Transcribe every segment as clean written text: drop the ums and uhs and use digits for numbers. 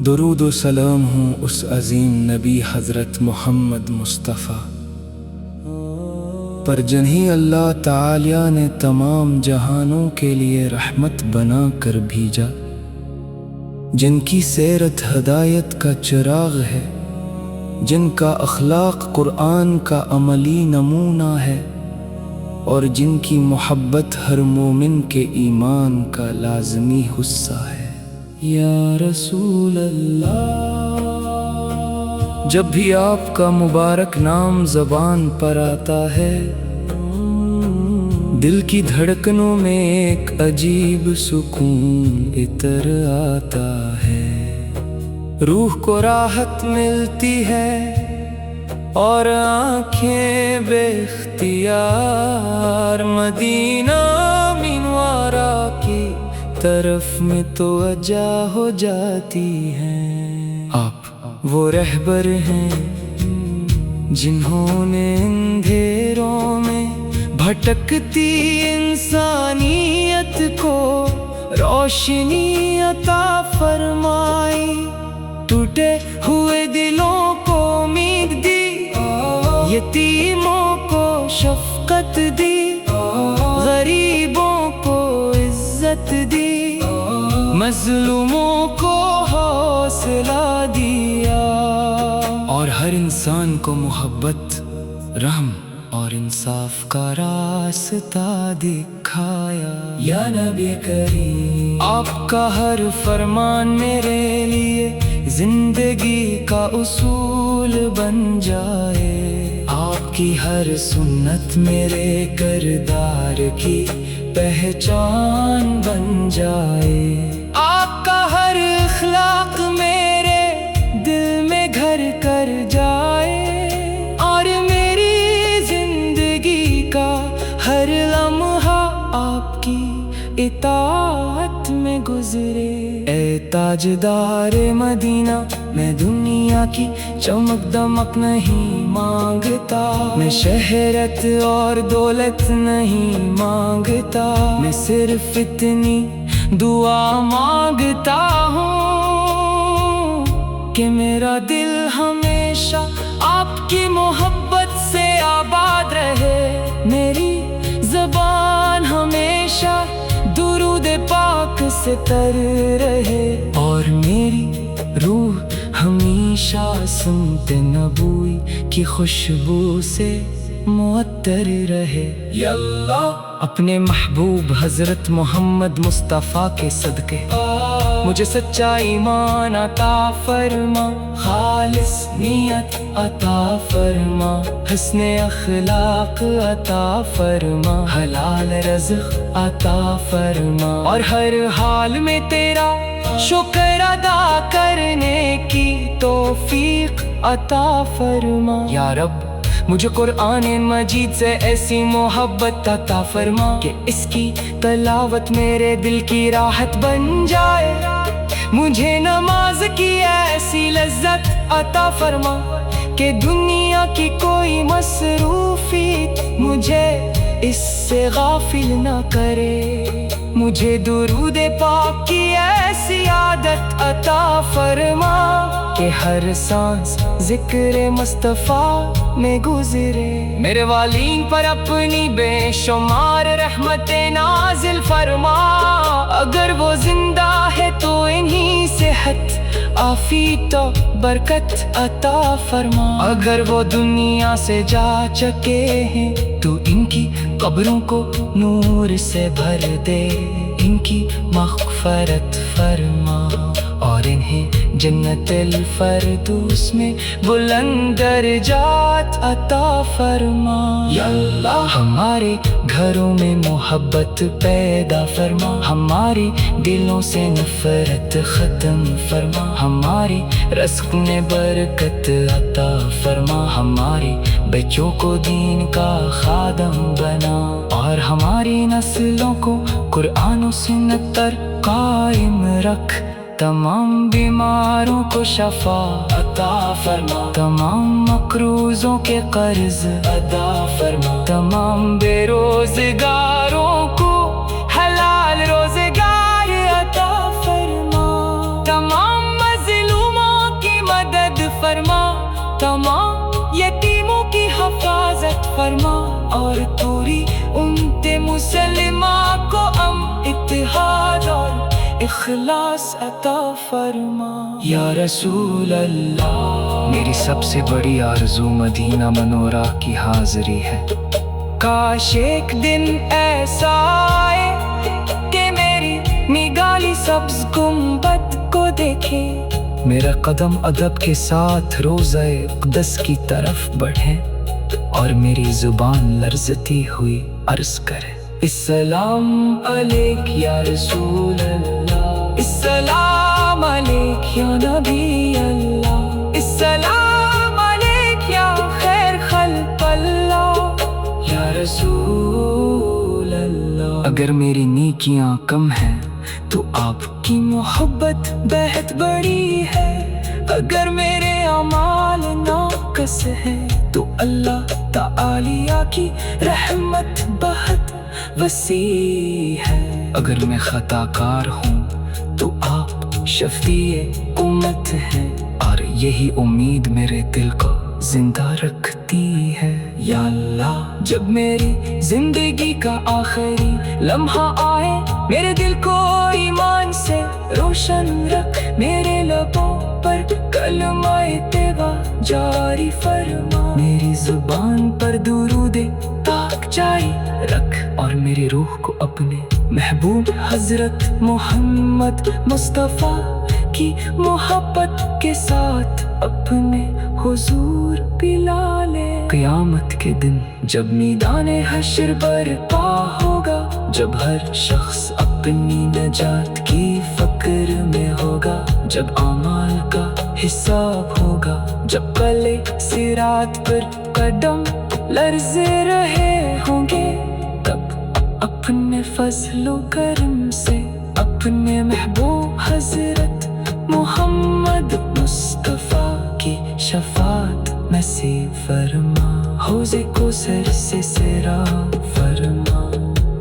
درود و سلام ہوں اس عظیم نبی حضرت محمد مصطفیٰ پر جنہیں اللہ تعالی نے تمام جہانوں کے لیے رحمت بنا کر بھیجا، جن کی سیرت ہدایت کا چراغ ہے، جن کا اخلاق قرآن کا عملی نمونہ ہے، اور جن کی محبت ہر مومن کے ایمان کا لازمی حصہ ہے۔ یا رسول اللہ، جب بھی آپ کا مبارک نام زبان پر آتا ہے، دل کی دھڑکنوں میں ایک عجیب سکون عطر آتا ہے، روح کو راحت ملتی ہے اور آنکھیں بے اختیار مدینہ منورہ کی طرف میں توجہ ہو جاتی ہیں۔ آپ وہ رہبر ہیں جنہوں نے اندھیروں میں بھٹکتی انسانیت کو روشنی عطا فرمائی، ٹوٹے ہوئے دلوں کو امید دی، یتیموں کو شفقت دی، غریبوں کو عزت دی، مظلوموں کو حوصلہ دیا، اور ہر انسان کو محبت، رحم اور انصاف کا راستہ دکھایا۔ یا نبی کریم، آپ کا ہر فرمان میرے لیے زندگی کا اصول بن جائے، آپ کی ہر سنت میرے کردار کی پہچان بن جائے، آپ کا ہر اخلاق میرے دل میں گھر کر جائے، اور میری زندگی کا ہر لمحہ آپ کی اطاعت میں گزرے۔ اے تاجدار مدینہ، میں دنیا کی چمک دمک نہیں مانگتا، میں شہرت اور دولت نہیں مانگتا، میں صرف اتنی دعا مانگتا ہوں کہ میرا دل ہمیشہ آپ کی محبت سے آباد رہے، میری زبان ہمیشہ درود پاک سے تر رہے، اور میری روح ہمیشہ سمت نبوی کی خوشبو سے معطر رہے۔ یا اللہ، اپنے محبوب حضرت محمد مصطفیٰ کے صدقے مجھے سچا ایمان عطا فرما، خالص نیت عطا فرما، حسن اخلاق عطا فرما، حلال رزق عطا فرما، اور ہر حال میں تیرا شکر ادا کرنے کی توفیق عطا فرما۔ یا رب، مجھے قرآن مجید سے ایسی محبت عطا فرما کہ اس کی تلاوت میرے دل کی راحت بن جائے، مجھے نماز کی ایسی لذت عطا فرما کہ دنیا کی کوئی مصروفیت مجھے اس سے غافل نہ کرے، مجھے درود پاک کی ایسی عادت عطا فرما کہ ہر سانس ذکر مصطفیٰ میں گزرے، میرے والین پر اپنی بے شمار رحمتیں نازل فرما، اگر وہ زندہ ہے تو انہی صحت عافیت و برکت عطا فرما، اگر وہ دنیا سے جا چکے ہیں تو ان کی قبروں کو نور سے بھر دے، ان کی مغفرت فرما، اور انہیں جنت الفردوس میں بلند درجات عطا فرما۔ یا اللہ، ہمارے گھروں میں محبت پیدا فرما، ہمارے دلوں سے نفرت ختم فرما، ہماری رزق میں برکت عطا فرما، ہمارے بچوں کو دین کا خادم بنا، اور ہماری نسلوں کو قرآن و سنت پر قائم رکھ، تمام بیماروں کو شفا عطا فرما، تمام مقروضوں کے قرض ادا فرما، تمام بے روزگاروں کو حلال روزگار عطا فرما۔ तमाम यतीमों की हिफाजत फरमा और पूरी उम्मत मुसलिमा को इत्तेहाद और इखलास अता फरमा। या रसूल अल्लाह, मेरी सबसे बड़ी आरज़ू मदीना मनोरा की हाज़िरी है। काश एक दिन ऐसा आए कि मेरी निगाली सब्ज़ गुंबद को देखे, मेरा कदम अदब के साथ रोज़े अक़दस की तरफ बढ़े और मेरी ज़ुबान लर्ज़ती हुई अर्ज़ करे, इस्सलाम अलैक या रसूल अल्लाह, इस्सलाम अलैक या नबी अल्लाह, इस्सलाम अलैक या खैर खल्क़ अल्लाह, या रसूल अल्लाह। अगर मेरी नेकियां कम हैं तो आपकी मोहब्बत बेहद बड़ी है, अगर मेरे अमाल नाक़स है तो अल्लाह तालिया की रहमत बहुत वसी है। अगर मैं खताकार हूँ तो आप शफ़ीए उम्मत हैं और यही उम्मीद मेरे दिल को जिंदा रखती है। या अल्लाह, जब मेरी जिंदगी का आखिरी लम्हा आए, मेरे दिल को ईमान से रोशन रख, मेरे लबों पर कलमाए तैबा जारी फरमा, मेरी जुबान पर दुरूदे पाक जारी रख और मेरी रूह को अपने महबूब हजरत मोहम्मद मुस्तफ़ा की मोहब्बत के साथ अपने हुजूर पिला ले। क़यामत के दिन जब मैदाने हश्र बरपा होगा, जब हर शख्स अपनी नजात की फ़क्र में होगा, जब आमाल का हिसाब होगा, जब कले सिरात पर कदम लर्ज़े रहे होंगे, तब अपने फज़लो करम से अपने महबूब हजरत मोहम्मद मुस्तफ़ा की शफ़ात नसीब फरमा, हौज़े को सर से सिरा फरमा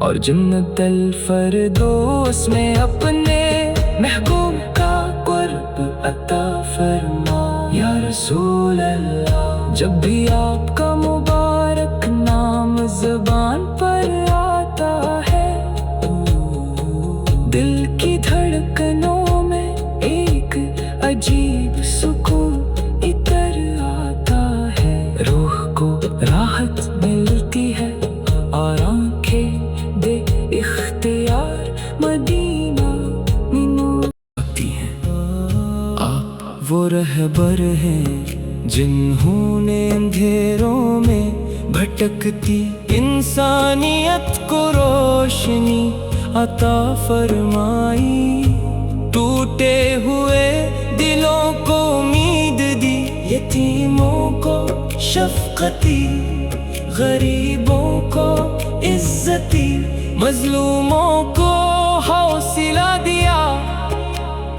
और जन्नत अल फ़रदौस में अपने महबूब का क़ुर्ब अता फरमा। या रसूल अल्लाह, जब भी आपका मुबारक नाम ज़बान पर आता है, दिल की धड़कनों में एक अजीब सुकून इतर आता है, रूह को राहत मिलती है और आँखें दे इख्तियार मदीना में नूर आती हैं। आप वो रहबर हैं जिन्होंने अंधेरों में भटकती इंसानियत को रोशनी अता फरमाई, टूटे हुए दिलों को उम्मीद दी, यतीमों को शफ़क़ती, गरीबों को इज़्ज़ती, मज़लूमों को हौसला दिया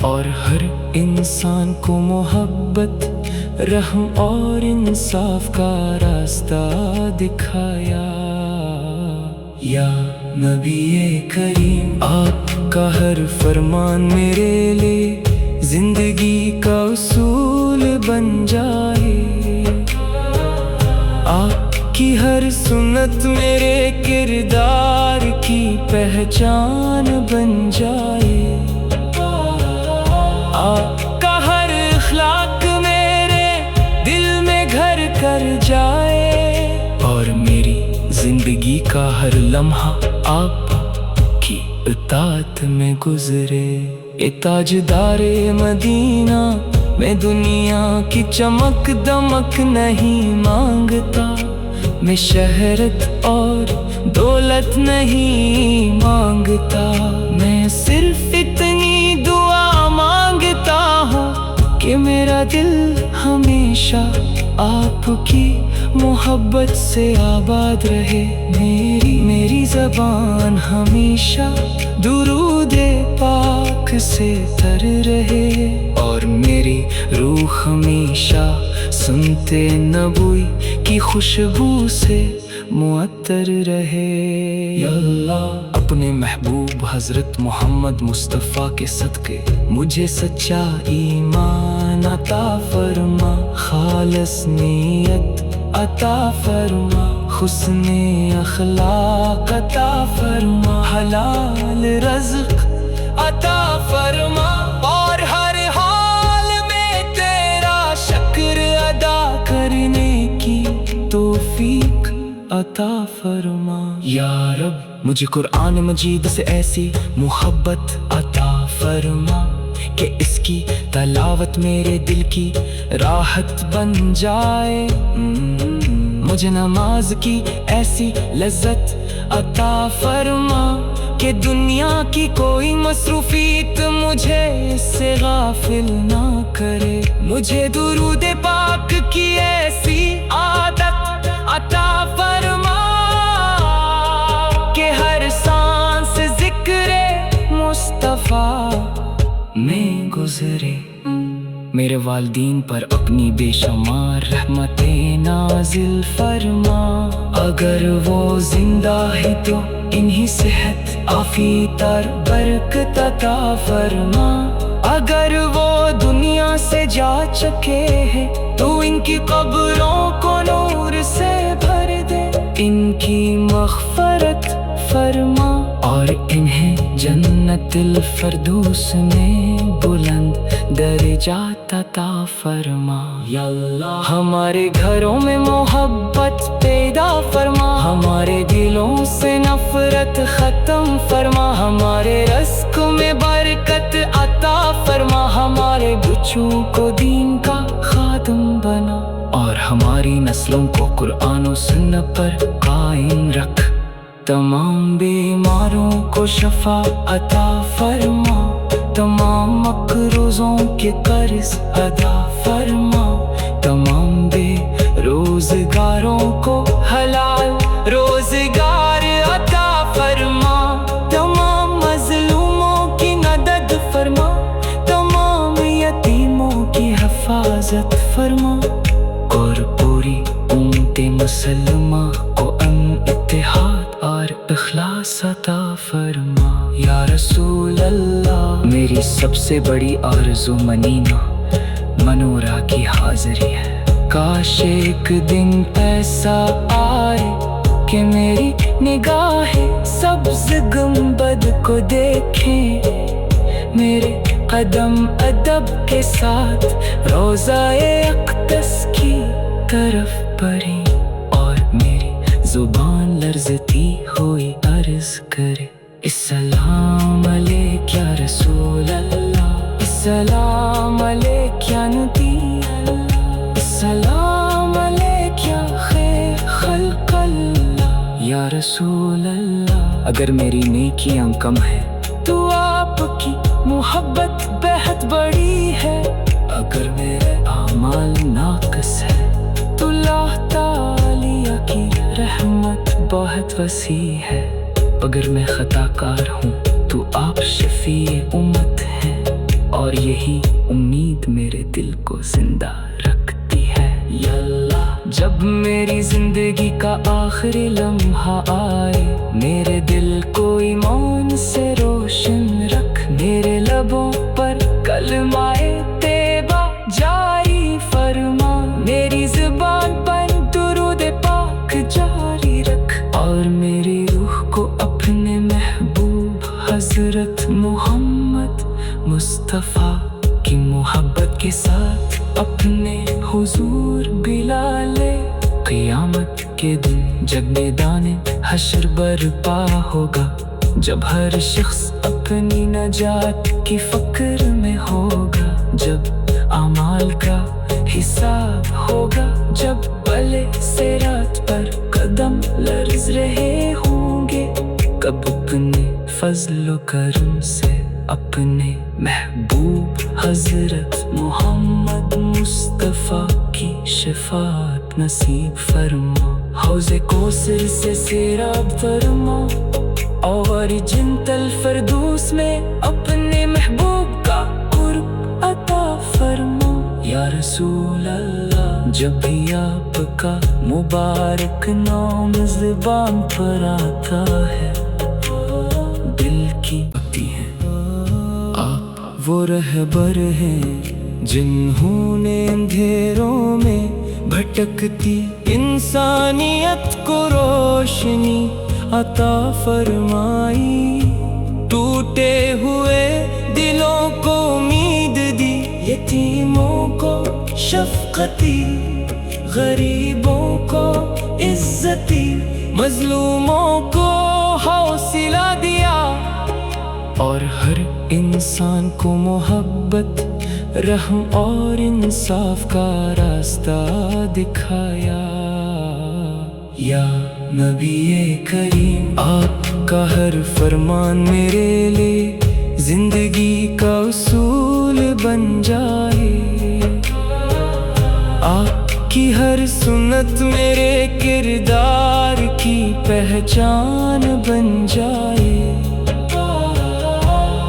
और हर इंसान को मोहब्बत, रहम और इंसाफ का रास्ता दिखाया। या नबी करीम, आपका हर फरमान मेरे लिए जिंदगी का उसूल बन जाए, आपकी हर सुन्नत मेरे किरदार की पहचान बन जाए, आपका हर अखलाक मेरे दिल में घर कर जाए और मेरी जिंदगी का हर लम्हा आपकी इताअत में गुजरे। ए ताजदारे मदीना, मैं दुनिया की चमक दमक नहीं मांगता, मैं शहरत और दौलत नहीं मांगता, मैं सिर्फ इतनी दुआ मांगता हूँ कि मेरा दिल हमेशा आपकी मोहब्बत से आबाद रहे, मेरी ज़बान हमेशा दुरूदे पाक से तर रहे और मेरी रूह हमेशा सुनते नबूई की खुशबू से मुअत्तर रहे। या अल्लाह, अपने महबूब हज़रत मोहम्मद मुस्तफ़ा के सदक़े मुझे सच्चा ईमान ईमान अता फरमा, खालिस नियत अता फरमा, हुस्ने अखलाक अता फरमा, हलाल रज़्क़ अता फरमा, और हर हाल में तेरा शुक्र अदा करने की तौफीक अता फरमा। या रब मुझे कुरान मजीद से ऐसी मोहब्बत अता फरमा कि इसकी तलावत मेरे दिल की राहत बन जाए। मुझे नमाज की ऐसी लज्जत अता फरमा कि दुनिया की कोई मसरूफियत मुझे इससे गाफिल ना करे। मुझे दुरूद पाक की ऐसी आदत अता फरमा कि हर सांस ज़िक्र मुस्तफ़ा में गुज़रे। मेरे वालिदैन पर अपनी बेशुमार रहमतें नाज़िल फरमा, अगर वो जिंदा है तो इन्हीं सेहत आफियत और बरकत अता फरमा, अगर वो दुनिया से जा चुके हैं तो इनकी कब्रों को नूर से भर दे, इनकी मग़फ़रत फरमा और इन्हें जन्नतुल फ़िरदौस में बुलंद दर्जात अता फरमा। या अल्लाह हमारे घरों में मोहब्बत पैदा फरमा, हमारे दिलों से नफरत ख़त्म फरमा, हमारे रिज़्क़ में बरकत अता फरमा, हमारे बच्चों को दीन का खादिम बना और हमारी नस्लों को कुरान और सुन्नत पर कायम रख। तमाम बीमारों को शफा अता फरमा, तमाम मकरूज़ों के कर्ज़ अदा फरमा, तमाम बेरोज़गारों को हलाल रोज़गार अता फरमा, तमाम मज़लूमों की मदद फरमा, तमाम यतीमों की हिफाजत फरमा और पूरी उम्मत मुसलमा को इत्तेहाद और इखलास अता फरमा। या रसूल अल्लाह मेरी सबसे बड़ी आरज़ू मनीना मनोरा की हाज़िरी है, काश एक दिन ऐसा आए कि मेरी निगाहें सब्ज़ गुंबद को देखें, मेरे कदम अदब के साथ रोज़ाए अक़दस की तरफ बढ़ें और मेरी ज़ुबान लर्ज़ती हुई अर्ज़ करे, अस्सलाम अलैक या रसूल अल्लाह, अस्सलाम अलैक या नबी अल्लाह, अस्सलाम अलैक या खैर खल्क़ अल्लाह। या रसूल अल्लाह अगर मेरी नेकियां कम है तो आपकी मोहब्बत बेहद बड़ी है, अगर मेरे आमाल नाक़िस है तो अल्लाह ताला की रहमत बहुत वसी है, अगर मैं खताकार हूँ तो आप शफ़ी उम्मत हैं और यही उम्मीद मेरे दिल को जिंदा रखती है। या अल्लाह जब मेरी जिंदगी का आखिरी लम्हा आए, मेरे दिल को ईमान से रोशन रख, मेरे लबों पर कलमाए तैबा जारी फरमा, मेरी ज़ुबान पर दुरूद पाक जारी रख और मेरी रूह को अपने महबूब हज़रत मोहम्मद मुस्तफ़ा की मोहब्बत के साथ अपने हुजूर बिला ले। क़यामत के दिन जब मैदान हश्र बर्पा होगा, जब हर शख्स अपनी नजात की फ़िक्र में होगा, जब आमाल का हिसाब होगा, जब बले सिरात पर कदम लर्ज़ रहे होंगे, कब अपने फज़्ल करम से अपने महबूब हज़रत मोहम्मद मुस्तफ़ा की शफ़ाअत नसीब फरमा, हौज़े कौसर से सैराब फरमा और जन्नतुल फ़िरदौस में अपने महबूब का क़ुर्ब अता फरमा। या रसूल अल्लाह जब भी आपका मुबारक नाम ज़ुबान पर आता है, दिल की होती है, आप वो रहबर हैं जिन्हों ने अंधेरों में भटकती इंसानियत को रोशनी अता फरमाई। टूटे हुए दिलों को उम्मीद दी, यतीमों को शफकती, गरीबों को इज्जती, मजलूमों को हौसला दिया और हर इंसान को मोहब्बत, रहम और इंसाफ का रास्ता दिखाया। या नबी करीम, आपका हर फरमान मेरे लिए जिंदगी का उसूल बन जाए। आपकी हर सुन्नत मेरे किरदार की पहचान बन जाए।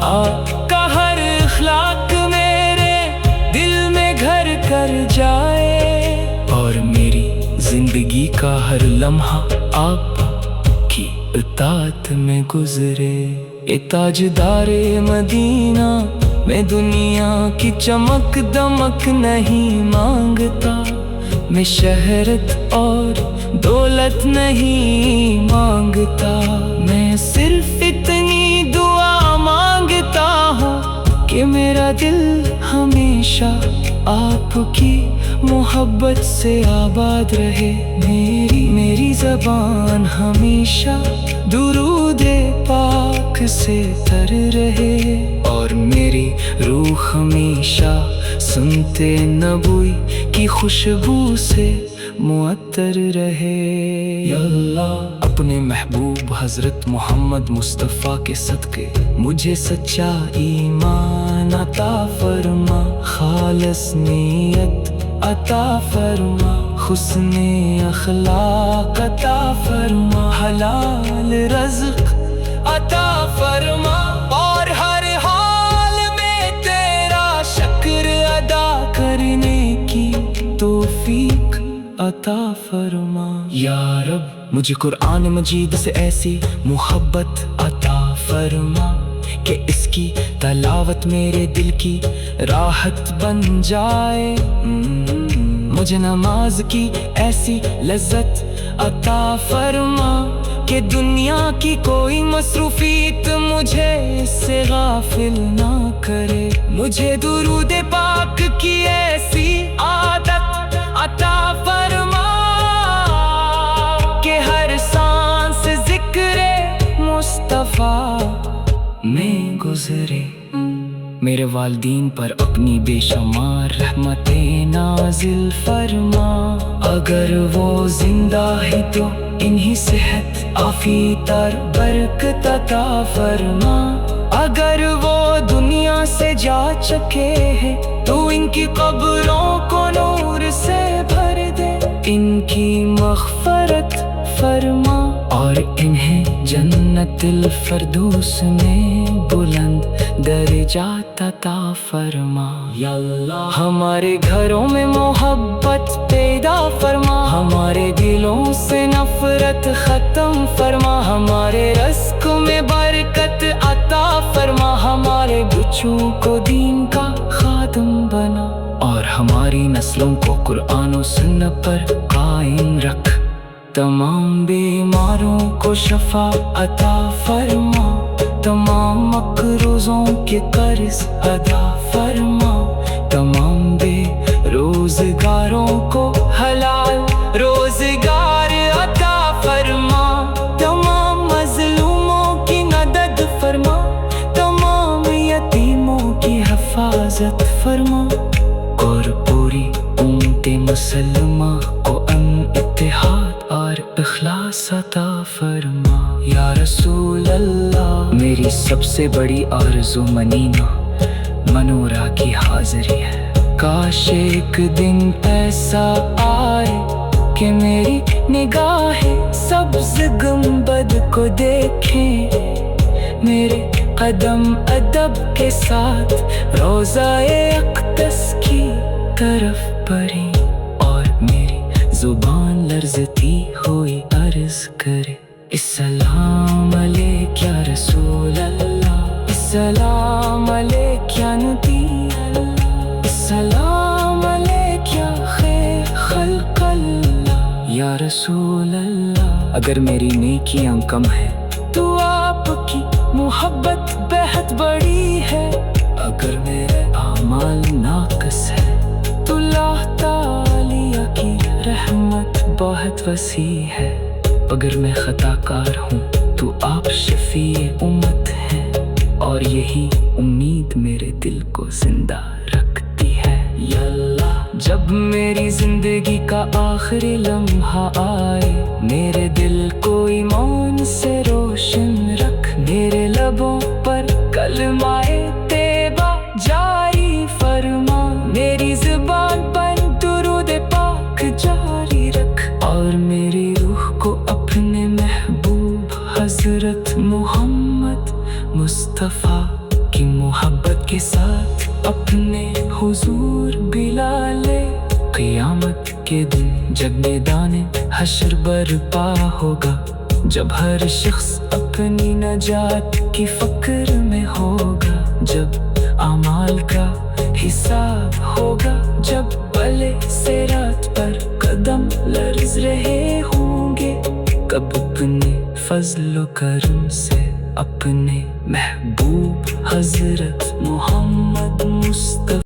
आपका हर अखलाक मेरे दिल में घर कर जाए और मेरी जिंदगी का हर लम्हा आपकी इताअत में गुजरे। ए ताजदारे मदीना, मैं दुनिया की चमक दमक नहीं मांगता, मैं शहरत और दौलत नहीं मांगता, मैं सिर्फ इतनी दुआ मांगता हूँ कि मेरा दिल हमेशा आपकी मोहब्बत से आबाद रहे। मेरी ज़बान हमेशा दुरूदे पाक से तर रहे और मेरी रूह हमेशा सुनते नबूई की खुशबू से मुअत्तर रहे। या अल्लाह, अपने महबूब हजरत मोहम्मद मुस्तफ़ा के सदके मुझे सच्चा ईमान अता फरमा, खालिस नियत अता फरमा, हुस्ने अखलाक अता फरमा, हलाल रज़्क़ अता फरमा और हर हाल में तेरा शुक्र अदा करने की तौफीक अता फरमा। या रब, मुझे कुरान मजीद से ऐसी मोहब्बत अता फरमा कि इसकी तलावत मेरे दिल की राहत बन जाए। मुझे नमाज की ऐसी लज्जत अता फरमा कि दुनिया की कोई मसरूफियत मुझे इससे गाफिल ना करे। मुझे दुरूद पाक की ऐसी आदत अता फरमा कि हर सांस ज़िक्र मुस्तफ़ा में गुजरे। मेरे वालिदैन पर अपनी बेशुमार रहमतें नाजिल फरमा, अगर वो जिंदा है तो इन्हीं सेहत आफियत और बरकत अता फरमा, अगर वो दुनिया से जा चुके हैं तो इनकी कब्रों को नूर से भर दे, इनकी मग़फ़रत फरमा और इन्हें जन्नतुल फ़िरदौस में बुलंद दर्जात अता फरमा। या अल्लाह, हमारे घरों में मोहब्बत पैदा फरमा, हमारे दिलों से नफरत ख़त्म फरमा, हमारे रिज़्क़ में बरकत अता फरमा, हमारे बच्चों को दीन का खादिम बना और हमारी नस्लों को कुरान और सुन्नत पर कायम रख। तमाम बीमारों को शफा अता फरमा, तमाम मकरूज़ों के कर्ज अदा फरमा, तमाम बेरोज़गारों को हलाल रोज़गार अता फरमा, तमाम मज़लूमों की मदद फरमा, तमाम यतीमों की हिफाजत फरमा और पूरी उम्मत मुसलमा को अमन, इत्तेहाद और इखलास अता फरमा। या रसूल अल्लाह, मेरी सबसे बड़ी आरज़ू मनीना मनोरा की हाज़िरी है। काश एक दिन ऐसा आए कि मेरी निगाहें सब्ज़ गुंबद को देखें, मेरे कदम अदब के साथ रोज़ाए अक़दस की तरफ बढ़ें और मेरी ज़ुबान लर्ज़ती हुई अर्ज़ करे, अस्सलाम अलैक या रसूल अल्लाह, अस्सलाम अलैक या नबी अल्लाह, रसूल अल्लाह। अगर मेरी नेकियां कम है तो आपकी मोहब्बत बेहद बड़ी है। अगर मेरे आमाल नाक़िस है तो अल्लाह ताला की रहमत बहुत वसी है। अगर मैं खताकार हूँ तो आप शफीए उम्मत हैं, और यही उम्मीद मेरे दिल को जिंदा रखती है। या अल्लाह, जब मेरी जिंदगी का आखिरी लम्हा आए, मेरे दिल को ईमान से रोशन रख। मेरे लबों पर कलमाए तैबा जारी फरमा, मेरी जुबान पर दुरूद पाक जारी रख। और मेरी रूह को अपने महबूब हजरत मोहम्मद मुस्तफ़ा की मोहब्बत के साथ अपने हुजूर बिला ले। क़यामत के दिन जब मैदान हश्र बर्पा होगा, जब हर शख्स अपनी नजात की फ़िक्र में होगा, जब आमाल का हिसाब होगा, जब भले से रात पर कदम लर्ज़ रहे होंगे, कब अपने फज़्ल करम से अपने महबूब हज़रत मोहम्मद मुस्तफ़ा